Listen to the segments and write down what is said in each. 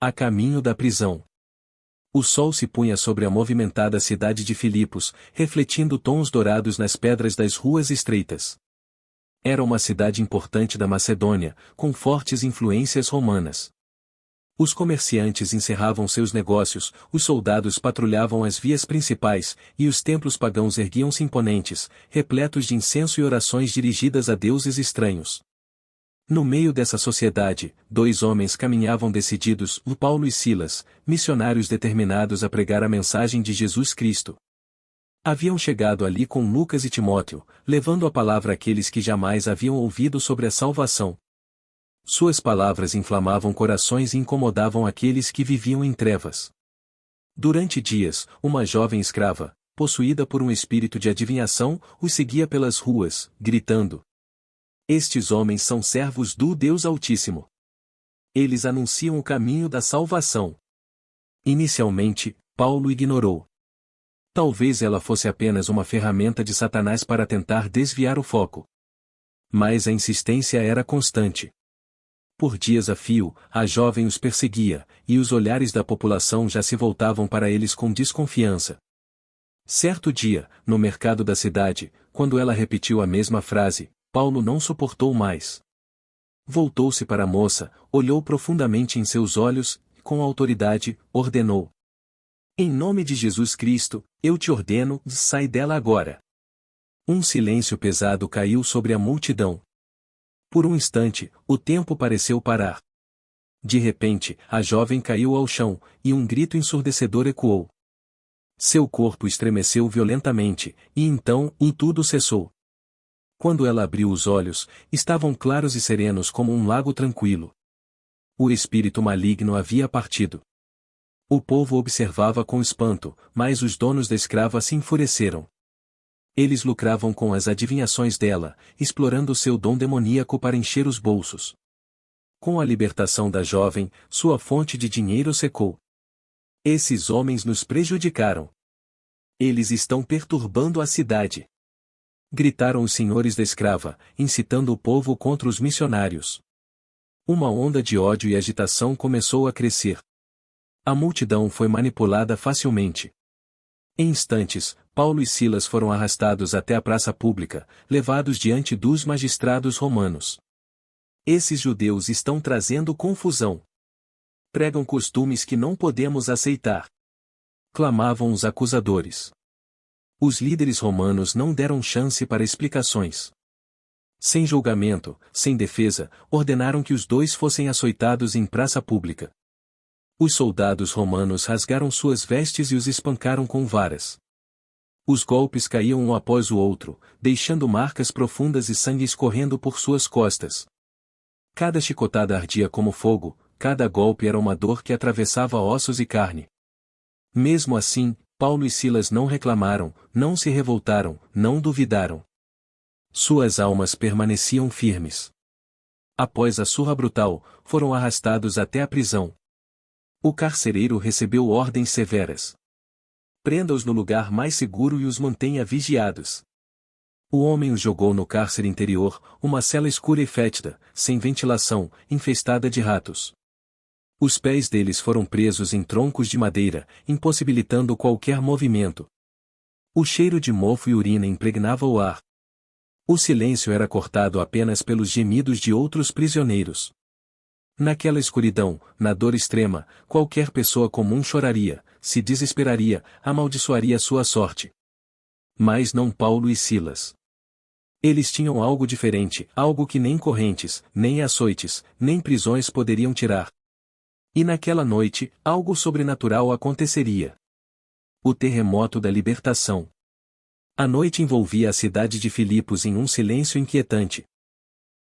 A caminho da prisão. O sol se punha sobre a movimentada cidade de Filipos, refletindo tons dourados nas pedras das ruas estreitas. Era uma cidade importante da Macedônia, com fortes influências romanas. Os comerciantes encerravam seus negócios, os soldados patrulhavam as vias principais, e os templos pagãos erguiam-se imponentes, repletos de incenso e orações dirigidas a deuses estranhos. No meio dessa sociedade, dois homens caminhavam decididos, Paulo e Silas, missionários determinados a pregar a mensagem de Jesus Cristo. Haviam chegado ali com Lucas e Timóteo, levando a palavra àqueles que jamais haviam ouvido sobre a salvação. Suas palavras inflamavam corações e incomodavam aqueles que viviam em trevas. Durante dias, uma jovem escrava, possuída por um espírito de adivinhação, os seguia pelas ruas, gritando: "Estes homens são servos do Deus Altíssimo. Eles anunciam o caminho da salvação." Inicialmente, Paulo ignorou. Talvez ela fosse apenas uma ferramenta de Satanás para tentar desviar o foco. Mas a insistência era constante. Por dias a fio, a jovem os perseguia, e os olhares da população já se voltavam para eles com desconfiança. Certo dia, no mercado da cidade, quando ela repetiu a mesma frase, Paulo não suportou mais. Voltou-se para a moça, olhou profundamente em seus olhos, e com autoridade, ordenou: "Em nome de Jesus Cristo, eu te ordeno, sai dela agora." Um silêncio pesado caiu sobre a multidão. Por um instante, o tempo pareceu parar. De repente, a jovem caiu ao chão, e um grito ensurdecedor ecoou. Seu corpo estremeceu violentamente, e então, tudo cessou. Quando ela abriu os olhos, estavam claros e serenos como um lago tranquilo. O espírito maligno havia partido. O povo observava com espanto, mas os donos da escrava se enfureceram. Eles lucravam com as adivinhações dela, explorando seu dom demoníaco para encher os bolsos. Com a libertação da jovem, sua fonte de dinheiro secou. "Esses homens nos prejudicaram. Eles estão perturbando a cidade," gritaram os senhores da escrava, incitando o povo contra os missionários. Uma onda de ódio e agitação começou a crescer. A multidão foi manipulada facilmente. Em instantes, Paulo e Silas foram arrastados até a praça pública, levados diante dos magistrados romanos. "Esses judeus estão trazendo confusão. Pregam costumes que não podemos aceitar," clamavam os acusadores. Os líderes romanos não deram chance para explicações. Sem julgamento, sem defesa, ordenaram que os dois fossem açoitados em praça pública. Os soldados romanos rasgaram suas vestes e os espancaram com varas. Os golpes caíam um após o outro, deixando marcas profundas e sangue escorrendo por suas costas. Cada chicotada ardia como fogo, cada golpe era uma dor que atravessava ossos e carne. Mesmo assim, Paulo e Silas não reclamaram, não se revoltaram, não duvidaram. Suas almas permaneciam firmes. Após a surra brutal, foram arrastados até a prisão. O carcereiro recebeu ordens severas. "Prenda-os no lugar mais seguro e os mantenha vigiados." O homem os jogou no cárcere interior, uma cela escura e fétida, sem ventilação, infestada de ratos. Os pés deles foram presos em troncos de madeira, impossibilitando qualquer movimento. O cheiro de mofo e urina impregnava o ar. O silêncio era cortado apenas pelos gemidos de outros prisioneiros. Naquela escuridão, na dor extrema, qualquer pessoa comum choraria, se desesperaria, amaldiçoaria sua sorte. Mas não Paulo e Silas. Eles tinham algo diferente, algo que nem correntes, nem açoites, nem prisões poderiam tirar. E naquela noite, algo sobrenatural aconteceria. O terremoto da libertação. A noite envolvia a cidade de Filipos em um silêncio inquietante.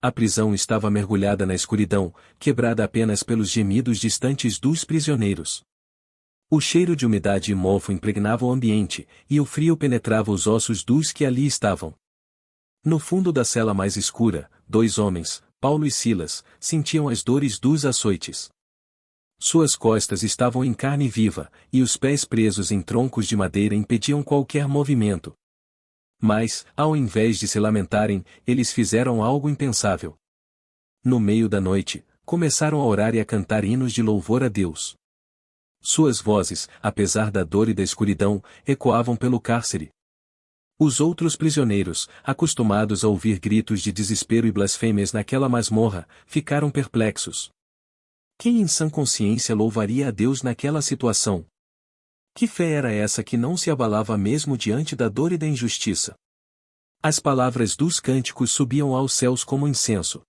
A prisão estava mergulhada na escuridão, quebrada apenas pelos gemidos distantes dos prisioneiros. O cheiro de umidade e mofo impregnava o ambiente, e o frio penetrava os ossos dos que ali estavam. No fundo da cela mais escura, dois homens, Paulo e Silas, sentiam as dores dos açoites. Suas costas estavam em carne viva, e os pés presos em troncos de madeira impediam qualquer movimento. Mas, ao invés de se lamentarem, eles fizeram algo impensável. No meio da noite, começaram a orar e a cantar hinos de louvor a Deus. Suas vozes, apesar da dor e da escuridão, ecoavam pelo cárcere. Os outros prisioneiros, acostumados a ouvir gritos de desespero e blasfêmias naquela masmorra, ficaram perplexos. Quem em sã consciência louvaria a Deus naquela situação? Que fé era essa que não se abalava mesmo diante da dor e da injustiça? As palavras dos cânticos subiam aos céus como incenso.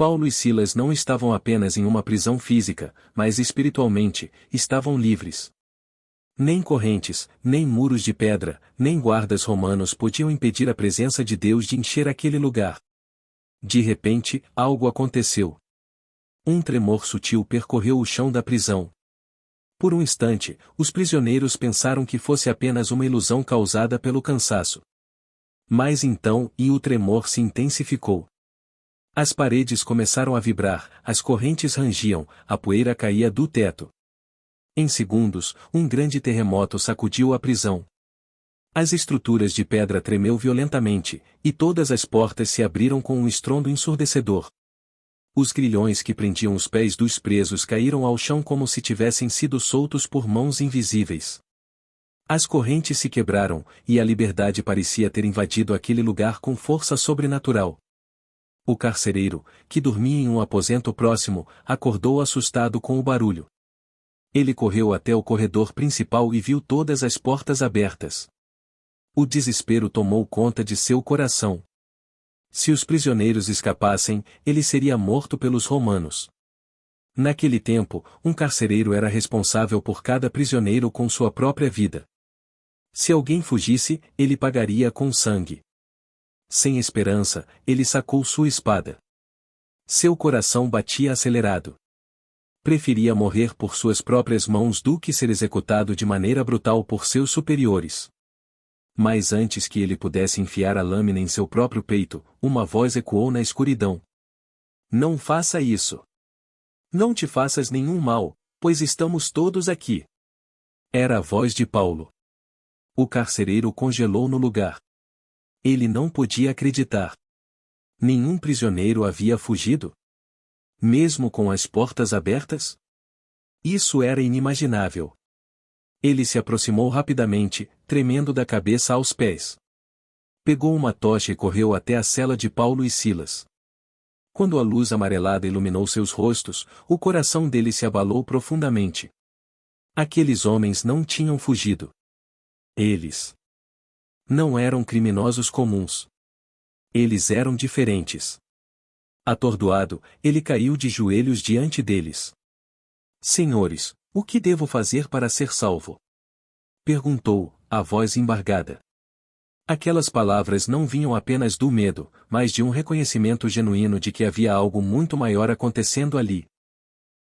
Paulo e Silas não estavam apenas em uma prisão física, mas espiritualmente, estavam livres. Nem correntes, nem muros de pedra, nem guardas romanos podiam impedir a presença de Deus de encher aquele lugar. De repente, algo aconteceu. Um tremor sutil percorreu o chão da prisão. Por um instante, os prisioneiros pensaram que fosse apenas uma ilusão causada pelo cansaço. Mas então, o tremor se intensificou. As paredes começaram a vibrar, as correntes rangiam, a poeira caía do teto. Em segundos, um grande terremoto sacudiu a prisão. As estruturas de pedra tremeu violentamente, e todas as portas se abriram com um estrondo ensurdecedor. Os grilhões que prendiam os pés dos presos caíram ao chão como se tivessem sido soltos por mãos invisíveis. As correntes se quebraram, e a liberdade parecia ter invadido aquele lugar com força sobrenatural. O carcereiro, que dormia em um aposento próximo, acordou assustado com o barulho. Ele correu até o corredor principal e viu todas as portas abertas. O desespero tomou conta de seu coração. Se os prisioneiros escapassem, ele seria morto pelos romanos. Naquele tempo, um carcereiro era responsável por cada prisioneiro com sua própria vida. Se alguém fugisse, ele pagaria com sangue. Sem esperança, ele sacou sua espada. Seu coração batia acelerado. Preferia morrer por suas próprias mãos do que ser executado de maneira brutal por seus superiores. Mas antes que ele pudesse enfiar a lâmina em seu próprio peito, uma voz ecoou na escuridão. Não faça isso. Não te faças nenhum mal, pois estamos todos aqui. Era a voz de Paulo. O carcereiro congelou no lugar. Ele não podia acreditar. Nenhum prisioneiro havia fugido? Mesmo com as portas abertas? Isso era inimaginável. Ele se aproximou rapidamente, tremendo da cabeça aos pés. Pegou uma tocha e correu até a cela de Paulo e Silas. Quando a luz amarelada iluminou seus rostos, o coração dele se abalou profundamente. Aqueles homens não tinham fugido. Eles não eram criminosos comuns. Eles eram diferentes. Atordoado, ele caiu de joelhos diante deles. Senhores, o que devo fazer para ser salvo? Perguntou, a voz embargada. Aquelas palavras não vinham apenas do medo, mas de um reconhecimento genuíno de que havia algo muito maior acontecendo ali.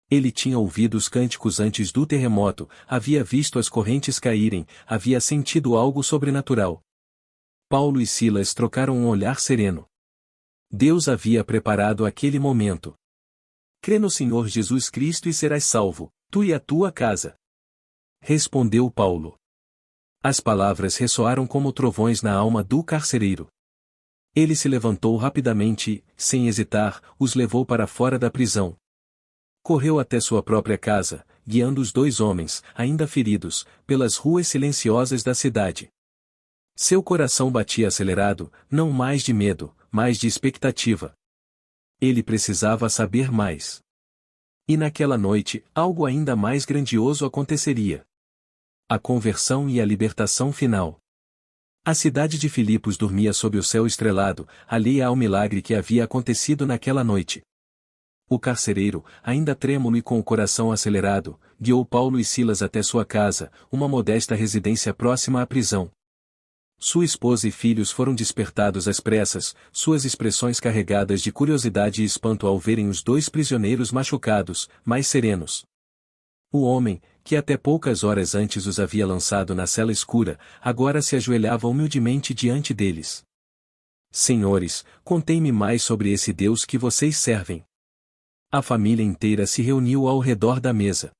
Ele tinha ouvido os cânticos antes do terremoto, havia visto as correntes caírem, havia sentido algo sobrenatural. Paulo e Silas trocaram um olhar sereno. Deus havia preparado aquele momento. Crê no Senhor Jesus Cristo e serás salvo, tu e a tua casa. Respondeu Paulo. As palavras ressoaram como trovões na alma do carcereiro. Ele se levantou rapidamente e, sem hesitar, os levou para fora da prisão. Correu até sua própria casa, guiando os dois homens, ainda feridos, pelas ruas silenciosas da cidade. Seu coração batia acelerado, não mais de medo, mas de expectativa. Ele precisava saber mais. E naquela noite, algo ainda mais grandioso aconteceria. A conversão e a libertação final. A cidade de Filipos dormia sob o céu estrelado, alheia ao milagre que havia acontecido naquela noite. O carcereiro, ainda trêmulo e com o coração acelerado, guiou Paulo e Silas até sua casa, uma modesta residência próxima à prisão. Sua esposa e filhos foram despertados às pressas, suas expressões carregadas de curiosidade e espanto ao verem os dois prisioneiros machucados, mas serenos. O homem, que até poucas horas antes os havia lançado na cela escura, agora se ajoelhava humildemente diante deles. Senhores, contem-me mais sobre esse Deus que vocês servem. A família inteira se reuniu ao redor da mesa.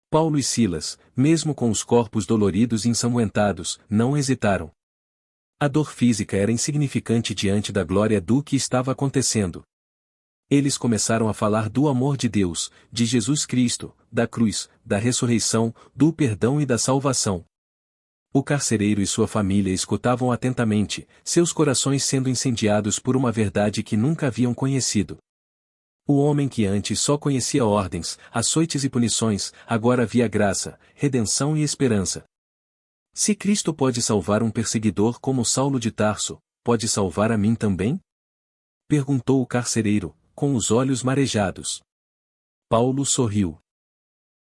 Paulo e Silas, mesmo com os corpos doloridos e ensanguentados, não hesitaram. A dor física era insignificante diante da glória do que estava acontecendo. Eles começaram a falar do amor de Deus, de Jesus Cristo, da cruz, da ressurreição, do perdão e da salvação. O carcereiro e sua família escutavam atentamente, seus corações sendo incendiados por uma verdade que nunca haviam conhecido. O homem que antes só conhecia ordens, açoites e punições, agora via graça, redenção e esperança. Se Cristo pode salvar um perseguidor como Saulo de Tarso, pode salvar a mim também? Perguntou o carcereiro, com os olhos marejados. Paulo sorriu.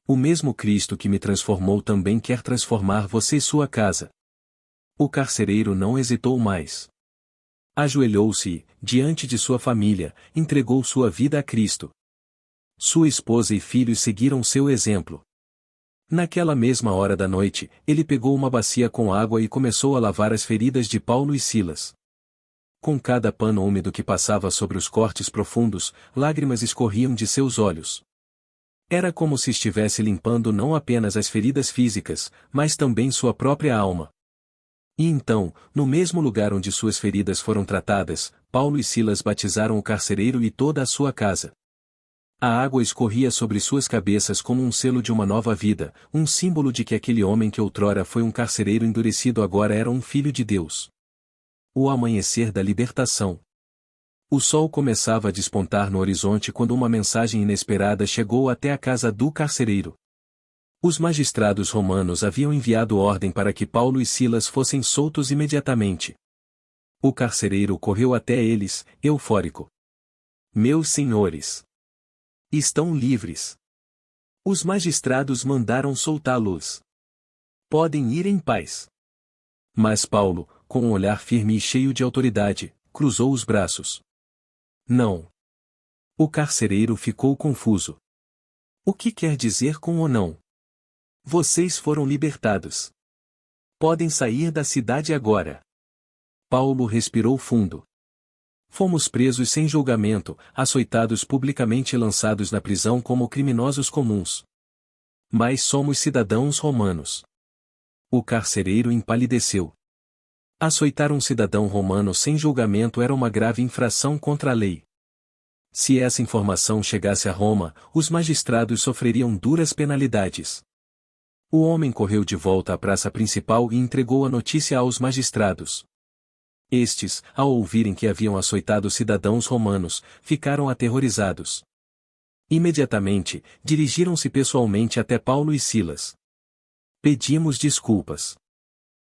O mesmo Cristo que me transformou também quer transformar você e sua casa. O carcereiro não hesitou mais. Ajoelhou-se e, diante de sua família, entregou sua vida a Cristo. Sua esposa e filhos seguiram seu exemplo. Naquela mesma hora da noite, ele pegou uma bacia com água e começou a lavar as feridas de Paulo e Silas. Com cada pano úmido que passava sobre os cortes profundos, lágrimas escorriam de seus olhos. Era como se estivesse limpando não apenas as feridas físicas, mas também sua própria alma. E então, no mesmo lugar onde suas feridas foram tratadas, Paulo e Silas batizaram o carcereiro e toda a sua casa. A água escorria sobre suas cabeças como um selo de uma nova vida, um símbolo de que aquele homem que outrora foi um carcereiro endurecido agora era um filho de Deus. O amanhecer da libertação. O sol começava a despontar no horizonte quando uma mensagem inesperada chegou até a casa do carcereiro. Os magistrados romanos haviam enviado ordem para que Paulo e Silas fossem soltos imediatamente. O carcereiro correu até eles, eufórico. Meus senhores! Estão livres. Os magistrados mandaram soltá-los. Podem ir em paz. Mas Paulo, com um olhar firme e cheio de autoridade, cruzou os braços. Não. O carcereiro ficou confuso. O que quer dizer com o não? Vocês foram libertados. Podem sair da cidade agora. Paulo respirou fundo. Fomos presos sem julgamento, açoitados publicamente e lançados na prisão como criminosos comuns. Mas somos cidadãos romanos. O carcereiro empalideceu. Açoitar um cidadão romano sem julgamento era uma grave infração contra a lei. Se essa informação chegasse a Roma, os magistrados sofreriam duras penalidades. O homem correu de volta à praça principal e entregou a notícia aos magistrados. Estes, ao ouvirem que haviam açoitado cidadãos romanos, ficaram aterrorizados. Imediatamente, dirigiram-se pessoalmente até Paulo e Silas. Pedimos desculpas.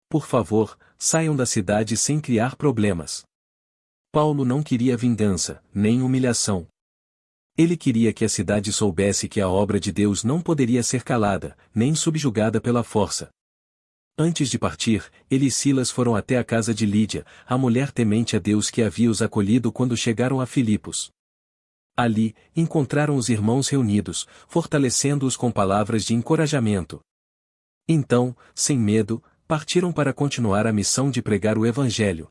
Por favor, saiam da cidade sem criar problemas. Paulo não queria vingança, nem humilhação. Ele queria que a cidade soubesse que a obra de Deus não poderia ser calada, nem subjugada pela força. Antes de partir, ele e Silas foram até a casa de Lídia, a mulher temente a Deus que havia os acolhido quando chegaram a Filipos. Ali, encontraram os irmãos reunidos, fortalecendo-os com palavras de encorajamento. Então, sem medo, partiram para continuar a missão de pregar o Evangelho.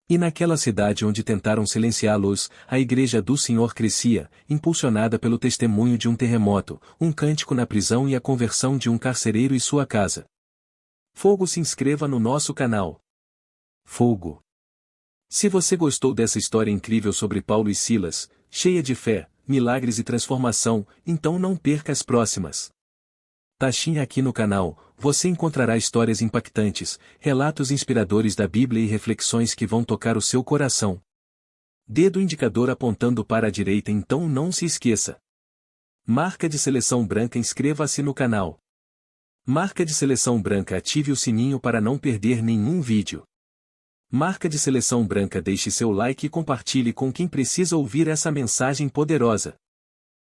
E naquela cidade onde tentaram silenciá-los, a Igreja do Senhor crescia, impulsionada pelo testemunho de um terremoto, um cântico na prisão e a conversão de um carcereiro e sua casa. Fogo, se inscreva no nosso canal. Fogo. Se você gostou dessa história incrível sobre Paulo e Silas, cheia de fé, milagres e transformação, então não perca as próximas. Taxinha aqui no canal, você encontrará histórias impactantes, relatos inspiradores da Bíblia e reflexões que vão tocar o seu coração. Dedo indicador apontando para a direita, então não se esqueça. Marca de seleção branca, inscreva-se no canal. Marca de seleção branca, ative o sininho para não perder nenhum vídeo. Marca de seleção branca, deixe seu like e compartilhe com quem precisa ouvir essa mensagem poderosa.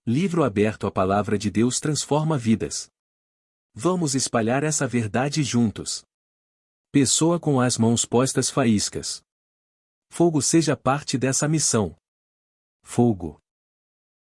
Livro aberto, a palavra de Deus transforma vidas. Vamos espalhar essa verdade juntos. Pessoa com as mãos postas, faíscas. Fogo, seja parte dessa missão. Fogo.